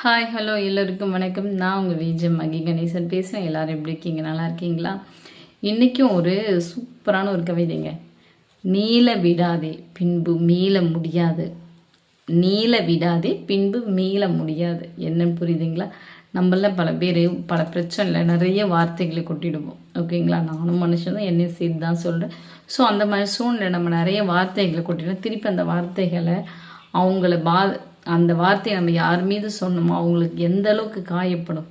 Hi hello எல்லோருக்கும் வணக்கம். நான் உங்கள் விஜய் மகி கணேசன் பேசுகிறேன். எல்லோரும் எப்படி இருக்கீங்க? நல்லா இருக்கீங்களா? இன்றைக்கும் ஒரு சூப்பரான ஒரு கவிதைங்க. நீல விடாதே பின்பு மீள முடியாது. நீல விடாதே பின்பு மீள முடியாது. என்னன்னு புரியுதுங்களா? நம்மள பல பேர் பல பிரச்சனையில் நிறைய வார்த்தைகளை கொட்டிடுவோம். ஓகேங்களா? நானும் மனுஷன் தான், என்னையும் சேர்த்து தான் சொல்கிறேன். ஸோ அந்த மாதிரி சூழ்நிலை நம்ம நிறைய வார்த்தைகளை கொட்டிடுவோம். திருப்பி அந்த வார்த்தைகளை அந்த வார்த்தையை நம்ம யார் மீது சொன்னோமோ அவங்களுக்கு எந்த அளவுக்கு காயப்படும்.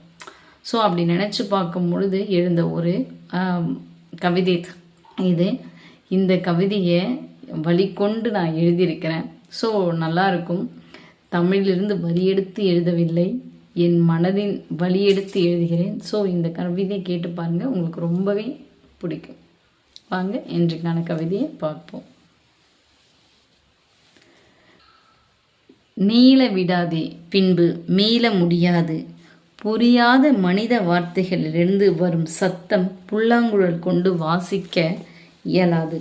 ஸோ அப்படி நினச்சி பார்க்கும் பொழுது எழுந்த ஒரு கவிதை இது. இந்த கவிதையை வழிகொண்டு நான் எழுதியிருக்கிறேன். ஸோ நல்லாயிருக்கும். தமிழிலிருந்து வழியெடுத்து எழுதவில்லை, என் மனதின் வழியெடுத்து எழுதுகிறேன். ஸோ இந்த கவிதையை கேட்டு பாருங்கள், உங்களுக்கு ரொம்பவே பிடிக்கும். வாங்க இன்றைக்கான கவிதையை பார்ப்போம். நீள விடாதே பின்பு மீள முடியாது. புரியாத மனித வார்த்தைகளிலிருந்து வரும் சத்தம் புல்லாங்குழல் கொண்டு வாசிக்க இயலாது.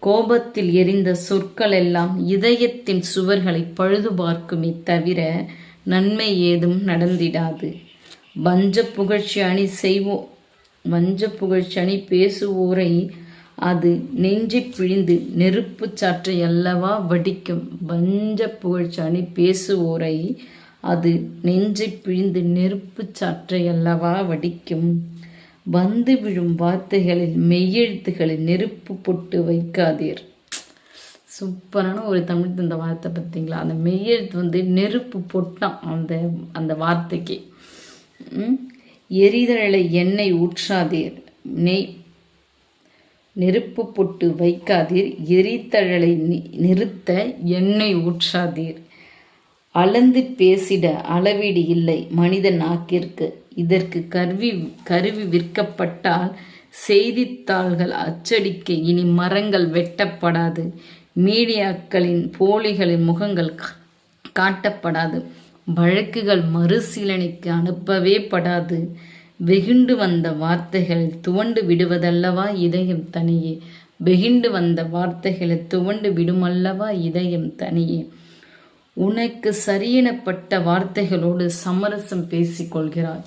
கோபத்தில் எரிந்த சொற்கள் எல்லாம் இதயத்தின் சுவர்களை பழுது பார்க்குமே தவிர நன்மை ஏதும் நடந்திடாது. வஞ்ச புகழ்ச்சி அணி பேசுவோரை அது நெஞ்சை பிழிந்து நெருப்பு சாற்றை அல்லவா வடிக்கும். வஞ்ச புகழ்ச்சி அணி பேசுவோரை அது நெஞ்சை பிழிந்து நெருப்பு சாற்றை அல்லவா வடிக்கும். வந்து விழும் வார்த்தைகளில் மெய்யெழுத்துகளில் நெருப்பு பொட்டு வைக்காதீர். சூப்பரான ஒரு தமிழ் தந்த வார்த்தை பார்த்தீங்களா? அந்த மெய்யெழுத்து நெருப்பு பொட்டான் அந்த வார்த்தைக்கு. எரிதழலை எண்ணெய் ஊற்றாதீர், நெருப்பு பொட்டு வைக்காதீர். எரித்தழலை நிறுத்த எண்ணெய் ஊற்றாதீர். அளந்து பேசிட அளவீடு இல்லை மனித நாக்கிற்கு. இதற்கு கருவி விற்கப்பட்டால் செய்தித்தாள்கள் அச்சடிக்க இனி மரங்கள் வெட்டப்படாது. மீடியாக்களின் போலிகளின் முகங்கள் காட்டப்படாது. வழக்குகள் மறுசீலனைக்கு அனுப்பவே படாது. வெகுண்டு வந்த வார்த்தைகளில் துவண்டு விடுவதல்லவா இதயம் தனியே. வெகுண்டு வந்த வார்த்தைகளில் துவண்டு விடுமல்லவா இதயம் தனியே. உனக்கு சரியெனப்பட்ட வார்த்தைகளோடு சமரசம் பேசிக்கொள்கிறாய்.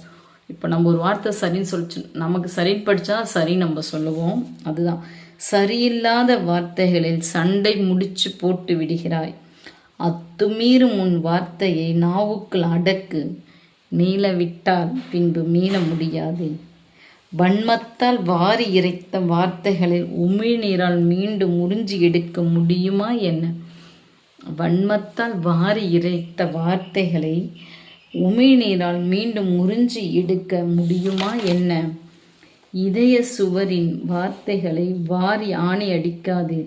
இப்போ நம்ம ஒரு வார்த்தை சரின்னு சொல்லிச்சு, நமக்கு சரின்னு படித்தா சரி நம்ம சொல்லுவோம். அதுதான் சரியில்லாத வார்த்தைகளில் சண்டை முடிச்சு போட்டு விடுகிறாய். அத்துமீறும் உன் வார்த்தையை நாவுக்குள் அடக்கு. நீள விட்டால் பின்பு மீள முடியாது. வன்மத்தால் வாரி இறைத்த வார்த்தைகளில் உமிழ்நீரால் மீண்டும் உறிஞ்சி எடுக்க முடியுமா என்ன? வன்மத்தால் வாரி இறைத்த வார்த்தைகளை உமிழ்நீரால் மீண்டும் உறிஞ்சி எடுக்க முடியுமா என்ன? இதய சுவரின் வார்த்தைகளை வாரி ஆணி அடிக்காது.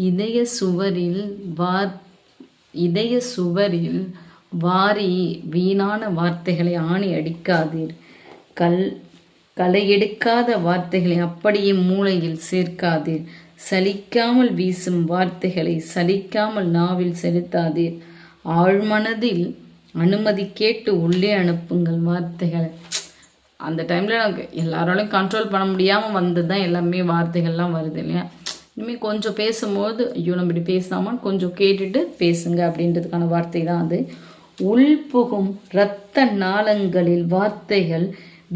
இதய சுவரில் வாரி வீணான வார்த்தைகளை ஆணி அடிக்காதீர். களையெடுக்காத வார்த்தைகளை அப்படியே மூளையில் சேர்க்காதீர். சலிக்காமல் வீசும் வார்த்தைகளை சலிக்காமல் நாவில் செலுத்தாதீர். ஆழ்மனதில் அனுமதி கேட்டு உள்ளே அனுப்புங்கள் வார்த்தைகளை. அந்த டைமில் எனக்கு எல்லாராலையும் கண்ட்ரோல் பண்ண முடியாமல் வந்தது தான் எல்லாமே வார்த்தைகள்லாம் வருது இல்லையா? இனிமேல் கொஞ்சம் பேசும்போது ஐயோ நம்ம இப்படி பேசாமல் கொஞ்சம் கேட்டுட்டு பேசுங்க அப்படின்றதுக்கான வார்த்தை தான் அது. உள்புகும் இரத்த நாளங்களில் வார்த்தைகள்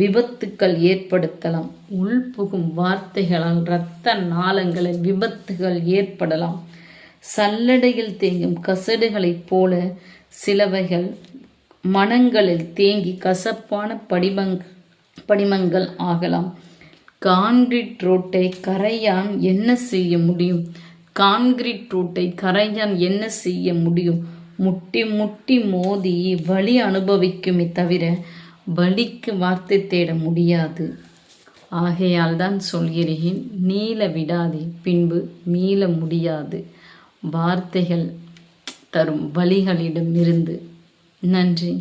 விபத்துக்கள் ஏற்படுத்தலாம். உள்புகும் வார்த்தைகளால் இரத்த நாளங்களில் விபத்துகள் ஏற்படலாம். சல்லடையில் தேங்கும் கசடுகளைப் போல சிலவைகள் மனங்களில் தேங்கி கசப்பான படிமங்கள் ஆகலாம். கான்கிரீட் ரோட்டை கரையான் என்ன செய்ய முடியும்? கான்கிரீட் ரோட்டை கரையான் என்ன செய்ய முடியும்? முட்டி முட்டி மோதி வலி அனுபவிக்குமே தவிர வலிக்கு வார்த்தை தேட முடியாது. ஆகையால் தான் சொல்கிறேன், நீள விடாதே பின்பு மீள முடியாது. வார்த்தைகள் தரும் வலிகளிடமிருந்து. நன்றி.